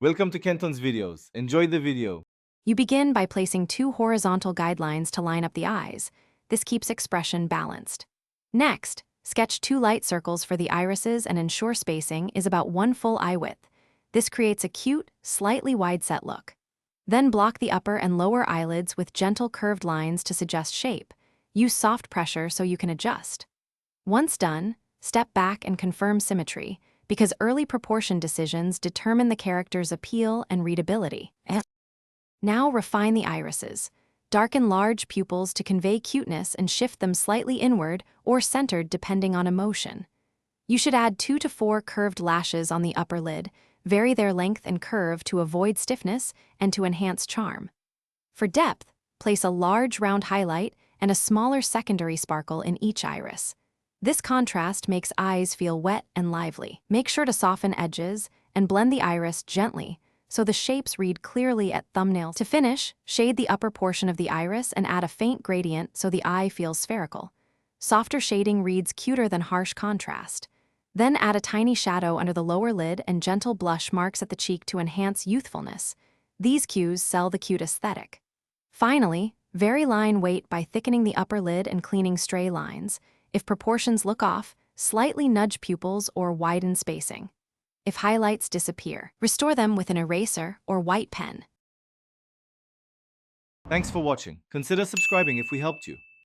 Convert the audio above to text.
Welcome to Kenton's videos. Enjoy the video. You begin by placing 2 horizontal guidelines to line up the eyes. This keeps expression balanced. Next, sketch 2 light circles for the irises and ensure spacing is about 1 full eye width. This creates a cute, slightly wide-set look. Then block the upper and lower eyelids with gentle curved lines to suggest shape. Use soft pressure so you can adjust. Once done, step back and confirm symmetry, because early proportion decisions determine the character's appeal and readability. Now refine the irises. Darken large pupils to convey cuteness and shift them slightly inward or centered depending on emotion. You should add 2 to 4 curved lashes on the upper lid, vary their length and curve to avoid stiffness and to enhance charm. For depth, place a large round highlight and a smaller secondary sparkle in each iris. This contrast makes eyes feel wet and lively. Make sure to soften edges and blend the iris gently so the shapes read clearly at thumbnails. To finish, shade the upper portion of the iris and add a faint gradient so the eye feels spherical. Softer shading reads cuter than harsh contrast. Then add a tiny shadow under the lower lid and gentle blush marks at the cheek to enhance youthfulness. These cues sell the cute aesthetic. Finally, vary line weight by thickening the upper lid and cleaning stray lines. If proportions look off, slightly nudge pupils or widen spacing. If highlights disappear, restore them with an eraser or white pen. Thanks for watching. Consider subscribing if we helped you.